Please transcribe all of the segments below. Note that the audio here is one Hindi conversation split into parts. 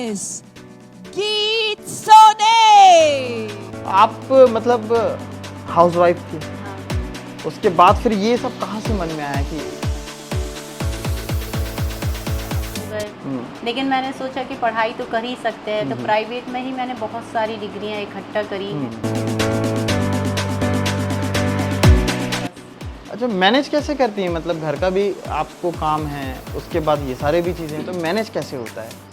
मिस गीत सोने। आप मतलब हाउसवाइफ थी, हाँ। उसके बाद फिर ये सब कहाँ से मन में आया कि गए। लेकिन मैंने सोचा कि पढ़ाई तो कर ही सकते हैं, तो प्राइवेट में ही मैंने बहुत सारी डिग्रियां इकट्ठा करी हैं। अच्छा मैनेज कैसे करती हैं? मतलब घर का भी आपको काम है, उसके बाद ये सारे भी चीज़ें, तो मैनेज कैसे होता है?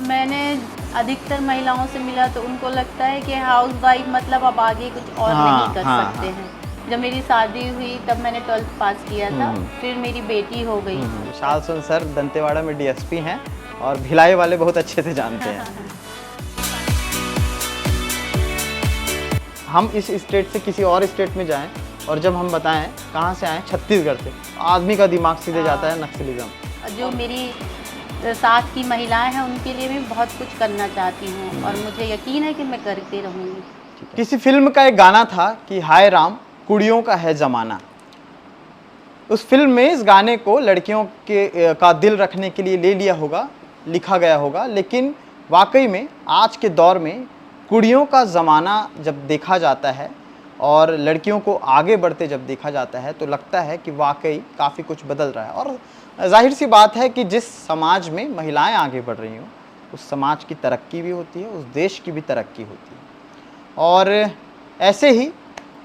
मैंने अधिकतर महिलाओं से मिला तो उनको लगता है कि हाउस वाइफ मतलब अब आगे कुछ और नहीं कर सकते हैं। जब मेरी शादी हुई तब मैंने 12th पास किया था, फिर मेरी बेटी हो गई। विशाल सोन सर दंतेवाड़ा में डीएसपी हैं और भिलाई वाले बहुत अच्छे से जानते हैं। हम इस स्टेट से किसी और स्टेट में जाएं और जब हम बताएं कहाँ से आए, छत्तीसगढ़ से, आदमी का दिमाग सीधे जाता है नक्सलिज्म। जो मेरी साथ की महिलाएं हैं उनके लिए मैं बहुत कुछ करना चाहती हूँ और मुझे यकीन है कि मैं करती रहूँगी। किसी फिल्म का एक गाना था कि हाय राम कुड़ियों का है ज़माना। उस फिल्म में इस गाने को लड़कियों के का दिल रखने के लिए ले लिया होगा, लिखा गया होगा, लेकिन वाकई में आज के दौर में कुड़ियों का ज़माना जब देखा जाता है और लड़कियों को आगे बढ़ते जब देखा जाता है तो लगता है कि वाकई काफ़ी कुछ बदल रहा है। और जाहिर सी बात है कि जिस समाज में महिलाएं आगे बढ़ रही हों उस समाज की तरक्की भी होती है, उस देश की भी तरक्की होती है। और ऐसे ही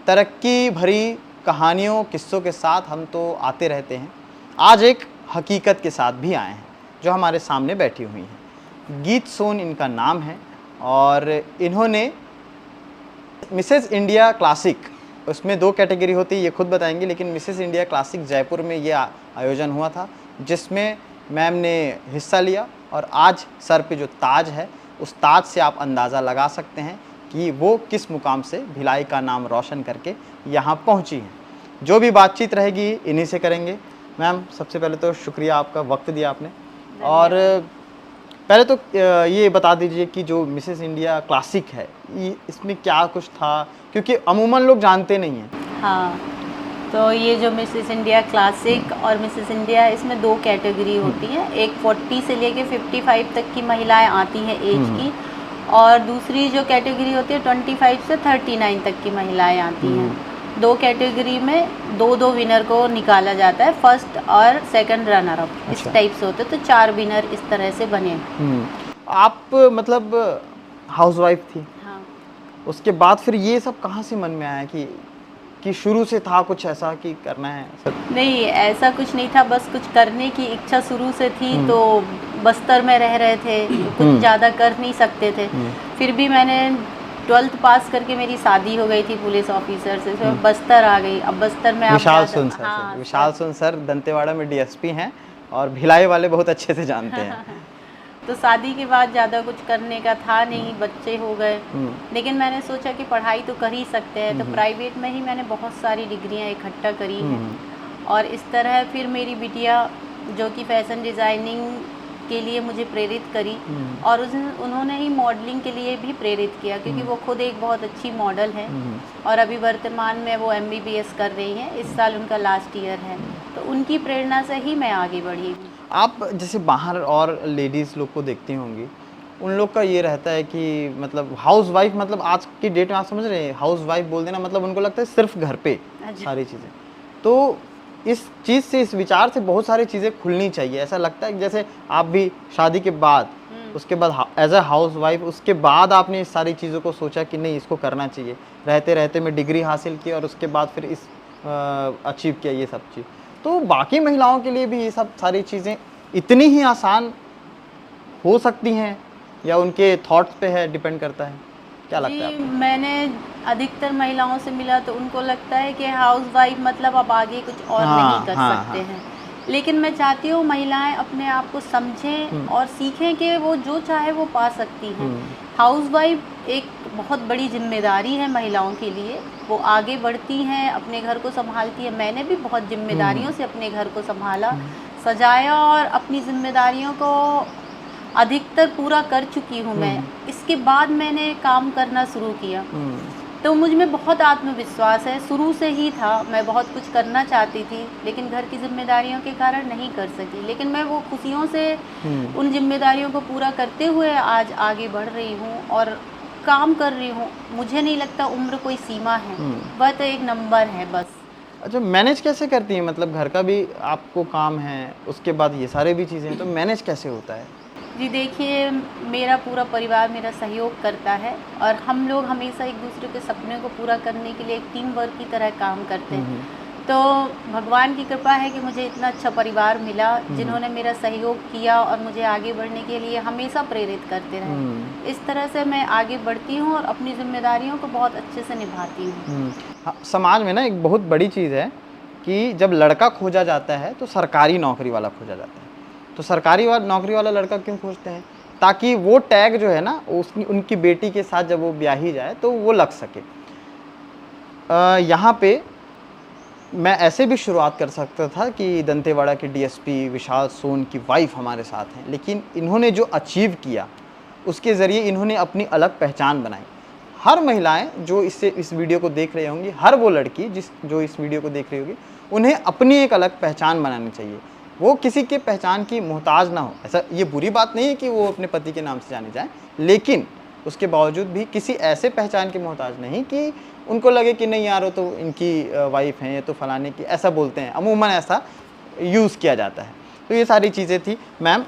तरक्की भरी कहानियों किस्सों के साथ हम तो आते रहते हैं। आज एक हकीकत के साथ भी आए हैं जो हमारे सामने बैठी हुई हैं। गीत सोन इनका नाम है और इन्होंने मिसेस इंडिया क्लासिक, उसमें 2 कैटेगरी होती है ये खुद बताएंगे, लेकिन मिसेस इंडिया क्लासिक जयपुर में ये आयोजन हुआ था जिसमें मैम ने हिस्सा लिया और आज सर पे जो ताज है उस ताज से आप अंदाज़ा लगा सकते हैं कि वो किस मुकाम से भिलाई का नाम रोशन करके यहाँ पहुँची हैं। जो भी बातचीत रहेगी इन्हीं से करेंगे। मैम सबसे पहले तो शुक्रिया, आपका वक्त दिया आपने। और पहले तो ये बता दीजिए कि जो मिसेस इंडिया क्लासिक है इसमें क्या कुछ था, क्योंकि अमूमन लोग जानते नहीं हैं। हाँ, तो ये जो मिसेस इंडिया क्लासिक और मिसेस इंडिया, इसमें 2 कैटेगरी होती हैं। एक 40 से लेके 55 तक की महिलाएं आती हैं एज की, और दूसरी जो कैटेगरी होती है 25 से 39 तक की महिलाएं आती हैं। 2 कैटेगरी में 2-2 विनर को निकाला जाता है, फर्स्ट और सेकंड रनर अप। इस टाइप से होते, तो 4 विनर इस तरह से बने। आप मतलब हाउसवाइफ थी। हाँ। उसके बाद फिर ये सब कहाँ से मन में आया कि शुरू से था कुछ ऐसा कि करना है सब? नहीं, ऐसा कुछ नहीं था, बस कुछ करने की इच्छा शुरू से थी। तो बस्तर में रह रहे थे, कुछ ज़्यादा कर नहीं सकते थे। फिर भी मैंने 12th पास करके मेरी शादी हो गई थी पुलिस ऑफिसर से, तो बस्तर आ गई। अब बस्तर में विशाल सोन सर, हाँ, विशाल सोन सर दंतेवाड़ा में डीएसपी हैं और भिलाई वाले बहुत अच्छे से जानते हैं। तो शादी के बाद ज़्यादा कुछ करने का था नहीं, बच्चे हो गए। लेकिन मैंने सोचा कि पढ़ाई तो कर ही सकते हैं, तो प्राइवेट में ही मैंने बहुत सारी डिग्रियां इकट्ठा करी हैं। और इस तरह फिर मेरी बिटिया जो कि फैशन डिज़ाइनिंग के लिए मुझे प्रेरित करी, और उन्होंने ही मॉडलिंग के लिए भी प्रेरित किया, क्योंकि वो खुद एक बहुत अच्छी मॉडल है और अभी वर्तमान में वो MBBS कर रही हैं। इस साल उनका लास्ट ईयर है, तो उनकी प्रेरणा से ही मैं आगे बढ़ी। आप जैसे बाहर और लेडीज़ लोग को देखती होंगी, उन लोग का ये रहता है कि मतलब हाउस वाइफ, मतलब आज की डेट में आप समझ रहे हैं हाउस वाइफ बोल देना मतलब उनको लगता है सिर्फ घर पे सारी चीज़ें। तो इस चीज़ से, इस विचार से बहुत सारी चीज़ें खुलनी चाहिए। ऐसा लगता है कि जैसे आप भी शादी के बाद, उसके बाद एज अ हाउस वाइफ, उसके बाद आपने इस सारी चीज़ों को सोचा कि नहीं इसको करना चाहिए, रहते रहते मैं डिग्री हासिल की और उसके बाद फिर इस अचीव किया ये सब चीज़। तो बाकी महिलाओं के लिए भी ये सब सारी चीज़ें इतनी ही आसान हो सकती हैं या उनके थॉट्स पे है, डिपेंड करता है? क्या लगता है आपको? मैंने अधिकतर महिलाओं से मिला तो उनको लगता है कि हाउस वाइफ मतलब अब आगे कुछ और नहीं कर सकते हैं। लेकिन मैं चाहती हूँ महिलाएं अपने आप को समझें और सीखें कि वो जो चाहे वो पा सकती हैं। हाउस वाइफ एक बहुत बड़ी जिम्मेदारी है महिलाओं के लिए। वो आगे बढ़ती हैं, अपने घर को संभालती है। मैंने भी बहुत जिम्मेदारियों से अपने घर को संभाला, सजाया और अपनी जिम्मेदारियों को अधिकतर पूरा कर चुकी हूँ मैं। इसके बाद मैंने काम करना शुरू किया। तो तो मुझ में बहुत आत्मविश्वास है, शुरू से ही था। मैं बहुत कुछ करना चाहती थी, लेकिन घर की ज़िम्मेदारियों के कारण नहीं कर सकी। लेकिन मैं वो खुशियों से उन ज़िम्मेदारियों को पूरा करते हुए आज आगे बढ़ रही हूँ और काम कर रही हूँ। मुझे नहीं लगता उम्र कोई सीमा है, वह तो एक नंबर है बस। अच्छा, मैनेज कैसे करती हैं? मतलब घर का भी आपको काम है, उसके बाद ये सारे भी चीज़ें हैं, तो मैनेज कैसे होता है? जी देखिए, मेरा पूरा परिवार मेरा सहयोग करता है और हम लोग हमेशा एक दूसरे के सपने को पूरा करने के लिए एक टीम वर्क की तरह काम करते हैं। तो भगवान की कृपा है कि मुझे इतना अच्छा परिवार मिला जिन्होंने मेरा सहयोग किया और मुझे आगे बढ़ने के लिए हमेशा प्रेरित करते रहे। इस तरह से मैं आगे बढ़ती हूँ और अपनी जिम्मेदारियों को बहुत अच्छे से निभाती हूँ। हाँ, समाज में ना एक बहुत बड़ी चीज़ है कि जब लड़का खोजा जाता है तो सरकारी नौकरी वाला खोजा जाता है। तो सरकारी नौकरी वाला लड़का क्यों खोजते हैं? ताकि वो टैग जो है ना उनकी बेटी के साथ जब वो ब्याही जाए तो वो लग सके। यहाँ पे मैं ऐसे भी शुरुआत कर सकता था कि दंतेवाड़ा के डीएसपी विशाल सोन की वाइफ हमारे साथ हैं, लेकिन इन्होंने जो अचीव किया उसके ज़रिए इन्होंने अपनी अलग पहचान बनाई। हर महिलाएं जो इस वीडियो को देख रही होंगी, हर वो लड़की जो इस वीडियो को देख रही होगी, उन्हें अपनी एक अलग पहचान बनानी चाहिए। वो किसी के पहचान की मोहताज ना हो। ऐसा ये बुरी बात नहीं है कि वो अपने पति के नाम से जाने जाए, लेकिन उसके बावजूद भी किसी ऐसे पहचान की मोहताज नहीं कि उनको लगे कि नहीं यार वो तो इनकी वाइफ हैं, ये तो फलाने की, ऐसा बोलते हैं, अमूमन ऐसा यूज़ किया जाता है। तो ये सारी चीज़ें थी। मैम,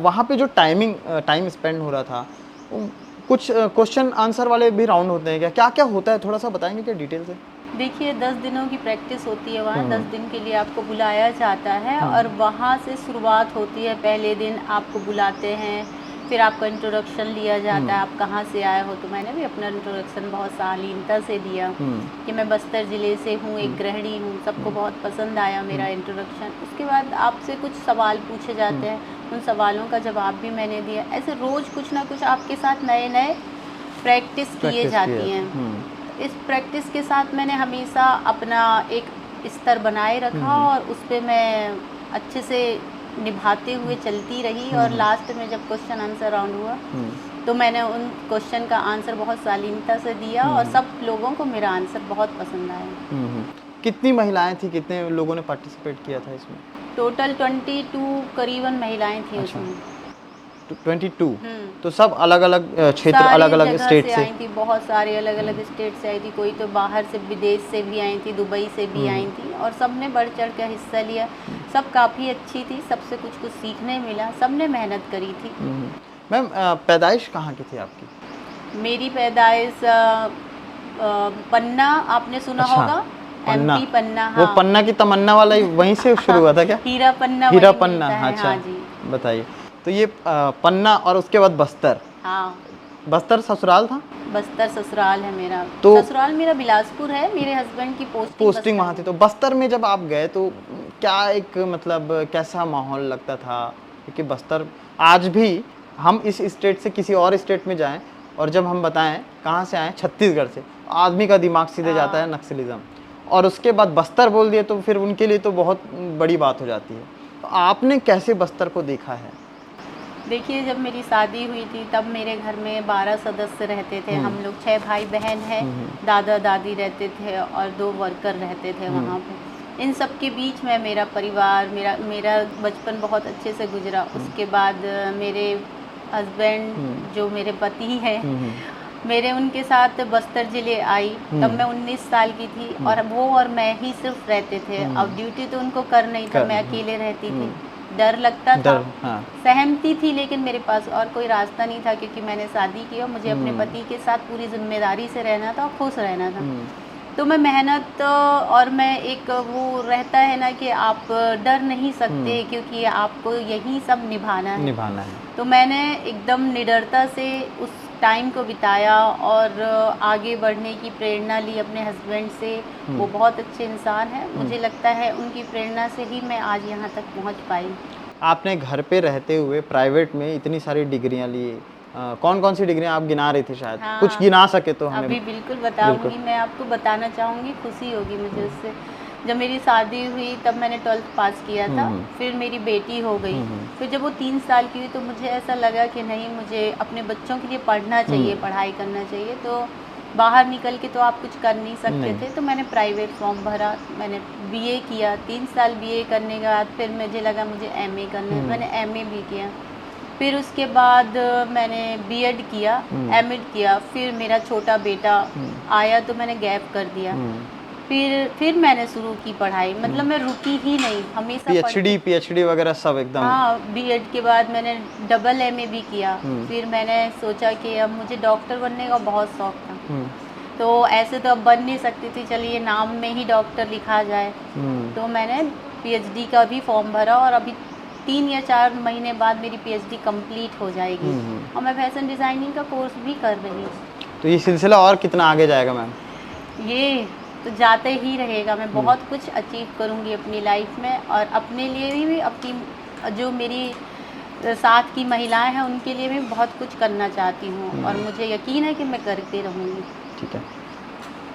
वहाँ पे जो टाइम स्पेंड हो रहा था, कुछ क्वेश्चन आंसर वाले भी राउंड होते हैं क्या? क्या क्या होता है, थोड़ा सा बताएंगे क्या डिटेल से? देखिए 10 दिनों की प्रैक्टिस होती है वहाँ। 10 दिन के लिए आपको बुलाया जाता है और वहाँ से शुरुआत होती है। पहले दिन आपको बुलाते हैं, फिर आपका इंट्रोडक्शन लिया जाता है, आप कहाँ से आए हो। तो मैंने भी अपना इंट्रोडक्शन बहुत शालीनता से दिया कि मैं बस्तर ज़िले से हूँ, एक गृहिणी हूँ। सबको बहुत पसंद आया मेरा इंट्रोडक्शन। उसके बाद आपसे कुछ सवाल पूछे जाते हैं, उन सवालों का जवाब भी मैंने दिया। ऐसे रोज़ कुछ ना कुछ आपके साथ नए नए प्रैक्टिस किए जाती हैं। इस प्रैक्टिस के साथ मैंने हमेशा अपना एक स्तर बनाए रखा और उस पे मैं अच्छे से निभाते हुए चलती रही। और लास्ट में जब क्वेश्चन आंसर राउंड हुआ तो मैंने उन क्वेश्चन का आंसर बहुत शालीनता से दिया और सब लोगों को मेरा आंसर बहुत पसंद आया। कितनी महिलाएं थी, कितने लोगों ने पार्टिसिपेट किया था इसमें? टोटल 22 करीबन महिलाएं थी उसमें। 22। तो सब अलग अलग क्षेत्र, अलग अलग स्टेट से आई थी। बहुत सारे अलग अलग स्टेट से आई थी। कोई तो बाहर से विदेश से भी आई थी, दुबई से भी आई थी और सब ने बढ़ चढ़ कर हिस्सा लिया। सब काफ़ी अच्छी थी, सबसे कुछ कुछ सीखने मिला, सब ने मेहनत करी थी। मैम, पैदाइश कहाँ की थी आपकी? मेरी पैदाइश पन्ना, आपने सुना होगा? पन्ना। MP पन्ना। हाँ। वो पन्ना की तमन्ना वाला ही वहीं से शुरू हुआ था क्या? हीरा पन्ना। हीरा पन्ना, अच्छा। हाँ जी। बताइए। तो ये पन्ना और उसके बाद बस्तर। हाँ, बस्तर ससुराल था? बस्तर ससुराल है मेरा। तो ससुराल मेरा बिलासपुर है, मेरे हस्बैंड की पोस्टिंग वहाँ थी। तो बस्तर में जब आप गए तो क्या एक मतलब कैसा माहौल लगता था? क्योंकि बस्तर आज भी हम इस स्टेट से किसी और स्टेट में जाएं और जब हम बताएं कहाँ से आए, छत्तीसगढ़ से, आदमी का दिमाग सीधे जाता है नक्सलिज्म, और उसके बाद बस्तर बोल दिए तो फिर उनके लिए तो बहुत बड़ी बात हो जाती है। तो आपने कैसे बस्तर को देखा है? देखिए, जब मेरी शादी हुई थी तब मेरे घर में 12 सदस्य रहते थे। हम लोग 6 भाई बहन हैं। दादा दादी रहते थे और 2 वर्कर रहते थे वहाँ पे। इन सब के बीच में मेरा परिवार, मेरा बचपन बहुत अच्छे से गुजरा। उसके बाद मेरे हस्बैंड जो मेरे पति हैं, मेरे उनके साथ बस्तर ज़िले आई। तब मैं 19 साल की थी और वो और मैं ही सिर्फ रहते थे। अब ड्यूटी तो उनको कर नहीं था, मैं अकेले रहती थी। डर लगता था, हाँ। सहमति थी, लेकिन मेरे पास और कोई रास्ता नहीं था क्योंकि मैंने शादी की और मुझे अपने पति के साथ पूरी जिम्मेदारी से रहना था और खुश रहना था। तो मैं मेहनत और मैं एक वो रहता है ना कि आप डर नहीं सकते क्योंकि आपको यही सब निभाना है। तो मैंने एकदम निडरता से उस टाइम को बिताया और आगे बढ़ने की प्रेरणा ली अपने हस्बैंड से। वो बहुत अच्छे इंसान हैं। मुझे लगता है उनकी प्रेरणा से ही मैं आज यहाँ तक पहुँच पाई। आपने घर पे रहते हुए प्राइवेट में इतनी सारी डिग्रियाँ ली, कौन कौन सी डिग्रियाँ आप गिना रही थी? शायद कुछ गिना सके तो हमें। अभी बिल्कुल बताऊंगी। मैं आपको बताना चाहूँगी, खुशी होगी मुझे उससे। जब मेरी शादी हुई तब मैंने 12th पास किया था। फिर मेरी बेटी हो गई। फिर जब वो 3 साल की हुई तो मुझे ऐसा लगा कि नहीं, मुझे अपने बच्चों के लिए पढ़ना चाहिए, पढ़ाई करना चाहिए। तो बाहर निकल के तो आप कुछ कर नहीं सकते नहीं। थे, तो मैंने प्राइवेट फॉर्म भरा, मैंने बीए किया, 3 साल बीए करने के बाद फिर मुझे लगा मुझे एमए करना है, मैंने एमए भी किया। फिर उसके बाद मैंने बीएड किया, एमएड किया, फिर मेरा छोटा बेटा आया तो मैंने गैप कर दिया। फिर मैंने शुरू की पढ़ाई, मतलब मैं रुकी ही नहीं, हमेशा पीएचडी वगैरह सब एकदम। हाँ, बीएड के बाद मैंने डबल एमए भी किया। फिर मैंने सोचा कि अब मुझे डॉक्टर बनने का बहुत शौक था, तो ऐसे तो अब बन नहीं सकती थी, चलिए नाम में ही डॉक्टर लिखा जाए। तो मैंने पीएचडी का भी फॉर्म भरा और अभी 3 या 4 महीने बाद मेरी पीएचडी कंप्लीट हो जाएगी और मैं फैशन डिज़ाइनिंग का कोर्स भी कर रही हूँ। तो ये सिलसिला और कितना आगे जाएगा मैम? ये तो जाते ही रहेगा, मैं बहुत कुछ अचीव करूँगी अपनी लाइफ में और अपने लिए भी अपनी जो मेरी साथ की महिलाएं हैं उनके लिए भी बहुत कुछ करना चाहती हूँ और मुझे यकीन है कि मैं करती रहूँगी। ठीक है,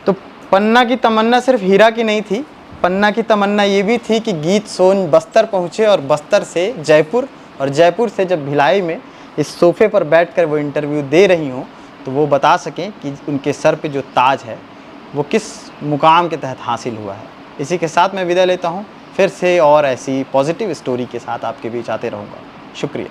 तो पन्ना की तमन्ना सिर्फ हीरा की नहीं थी, पन्ना की तमन्ना ये भी थी कि गीत सोन बस्तर पहुँचे और बस्तर से जयपुर और जयपुर से जब भिलाई में इस सोफ़े पर बैठकर वो इंटरव्यू दे रही हों तो वो बता सकें कि उनके सर पे जो ताज है वो किस मुकाम के तहत हासिल हुआ है। इसी के साथ मैं विदा लेता हूँ, फिर से और ऐसी पॉजिटिव स्टोरी के साथ आपके बीच आते रहूँगा। शुक्रिया।